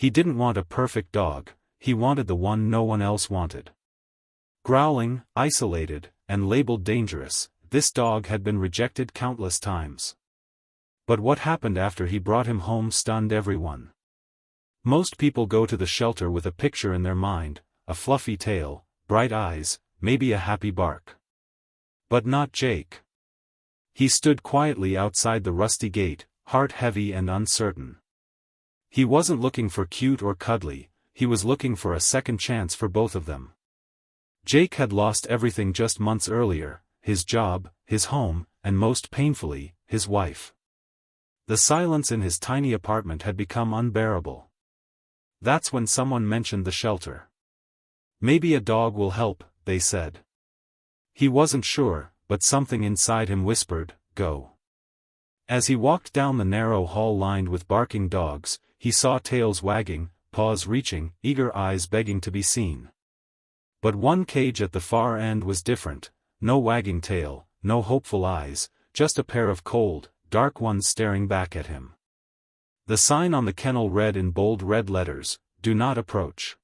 He didn't want a perfect dog, he wanted the one no one else wanted. Growling, isolated, and labeled dangerous, this dog had been rejected countless times. But what happened after he brought him home stunned everyone. Most people go to the shelter with a picture in their mind, a fluffy tail, bright eyes, maybe a happy bark. But not Jake. He stood quietly outside the rusty gate, heart heavy and uncertain. He wasn't looking for cute or cuddly, he was looking for a second chance for both of them. Jake had lost everything just months earlier, his job, his home, and most painfully, his wife. The silence in his tiny apartment had become unbearable. That's when someone mentioned the shelter. Maybe a dog will help, they said. He wasn't sure, but something inside him whispered, go. As he walked down the narrow hall lined with barking dogs, he saw tails wagging, paws reaching, eager eyes begging to be seen. But one cage at the far end was different, no wagging tail, no hopeful eyes, just a pair of cold, dark ones staring back at him. The sign on the kennel read in bold red letters, "Do not approach."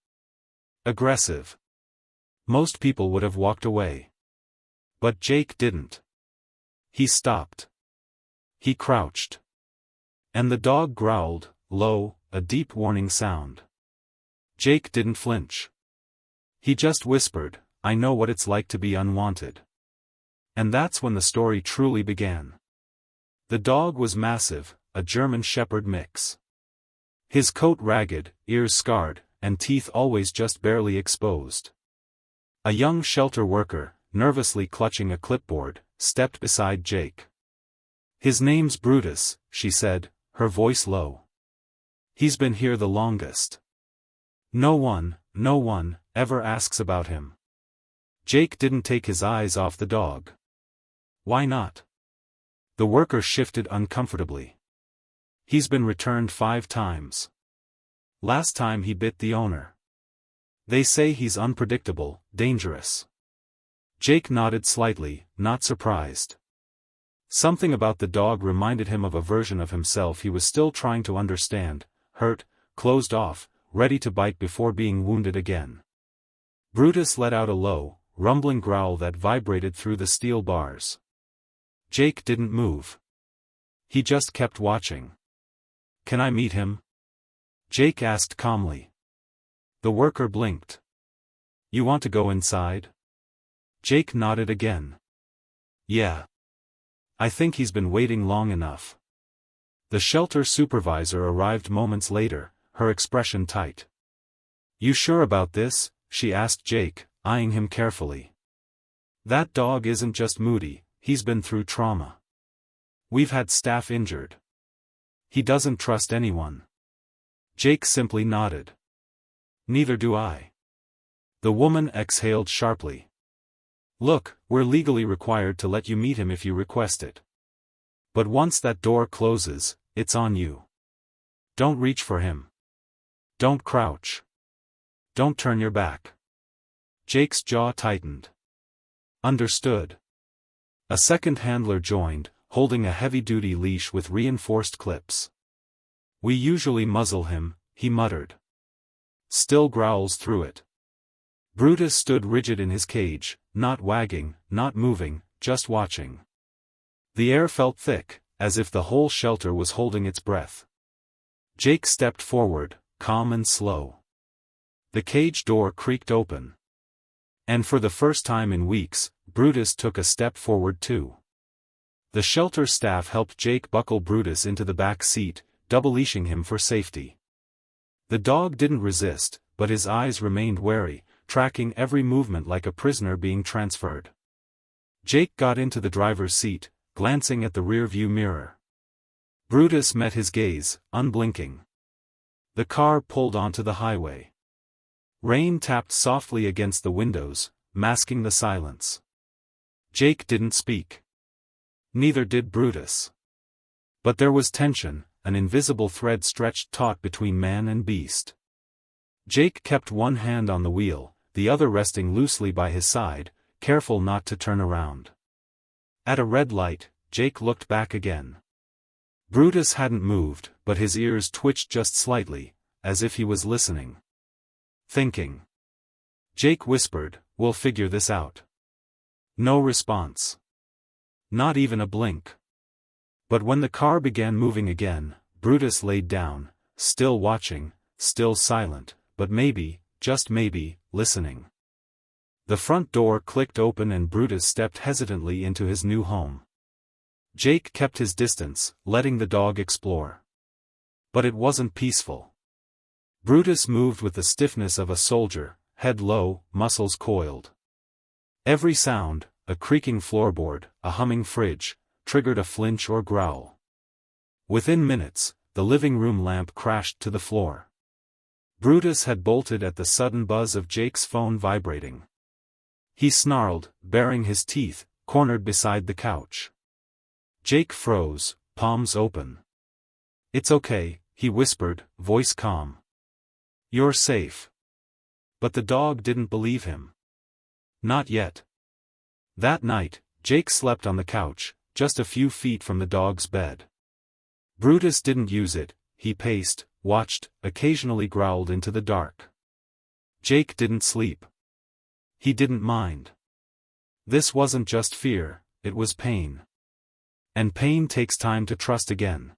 Aggressive. Most people would have walked away. But Jake didn't. He stopped. He crouched. And the dog growled, low, a deep warning sound. Jake didn't flinch. He just whispered, "I know what it's like to be unwanted." And that's when the story truly began. The dog was massive, a German Shepherd mix. His coat ragged, ears scarred, and teeth always just barely exposed. A young shelter worker, nervously clutching a clipboard, stepped beside Jake. "His name's Brutus," she said, her voice low. "He's been here the longest. No one, ever asks about him." Jake didn't take his eyes off the dog. "Why not?" The worker shifted uncomfortably. "He's been returned 5 times. Last time he bit the owner. They say he's unpredictable, dangerous." Jake nodded slightly, not surprised. Something about the dog reminded him of a version of himself he was still trying to understand, hurt, closed off, ready to bite before being wounded again. Brutus let out a low, rumbling growl that vibrated through the steel bars. Jake didn't move. He just kept watching. "Can I meet him?" Jake asked calmly. The worker blinked. "You want to go inside?" Jake nodded again. "Yeah. I think he's been waiting long enough." The shelter supervisor arrived moments later, her expression tight. "You sure about this?" she asked Jake, eyeing him carefully. "That dog isn't just moody, he's been through trauma. We've had staff injured. He doesn't trust anyone." Jake simply nodded. "Neither do I." The woman exhaled sharply. "Look, we're legally required to let you meet him if you request it. But once that door closes, it's on you. Don't reach for him. Don't crouch. Don't turn your back." Jake's jaw tightened. "Understood." A second handler joined, holding a heavy-duty leash with reinforced clips. "We usually muzzle him," he muttered. "Still growls through it." Brutus stood rigid in his cage, not wagging, not moving, just watching. The air felt thick, as if the whole shelter was holding its breath. Jake stepped forward, calm and slow. The cage door creaked open. And for the first time in weeks, Brutus took a step forward too. The shelter staff helped Jake buckle Brutus into the back seat, double-leashing him for safety. The dog didn't resist, but his eyes remained wary, tracking every movement like a prisoner being transferred. Jake got into the driver's seat, glancing at the rear-view mirror. Brutus met his gaze, unblinking. The car pulled onto the highway. Rain tapped softly against the windows, masking the silence. Jake didn't speak. Neither did Brutus. But there was tension, an invisible thread stretched taut between man and beast. Jake kept one hand on the wheel, the other resting loosely by his side, careful not to turn around. At a red light, Jake looked back again. Brutus hadn't moved, but his ears twitched just slightly, as if he was listening. Thinking. Jake whispered, "We'll figure this out." No response. Not even a blink. But when the car began moving again, Brutus laid down, still watching, still silent, but maybe, just maybe, listening. The front door clicked open and Brutus stepped hesitantly into his new home. Jake kept his distance, letting the dog explore. But it wasn't peaceful. Brutus moved with the stiffness of a soldier, head low, muscles coiled. Every sound, a creaking floorboard, a humming fridge, triggered a flinch or growl. Within minutes, the living room lamp crashed to the floor. Brutus had bolted at the sudden buzz of Jake's phone vibrating. He snarled, baring his teeth, cornered beside the couch. Jake froze, palms open. "It's okay," he whispered, voice calm. "You're safe." But the dog didn't believe him. Not yet. That night, Jake slept on the couch, just a few feet from the dog's bed. Brutus didn't use it, he paced, watched, occasionally growled into the dark. Jake didn't sleep. He didn't mind. This wasn't just fear, it was pain. And pain takes time to trust again.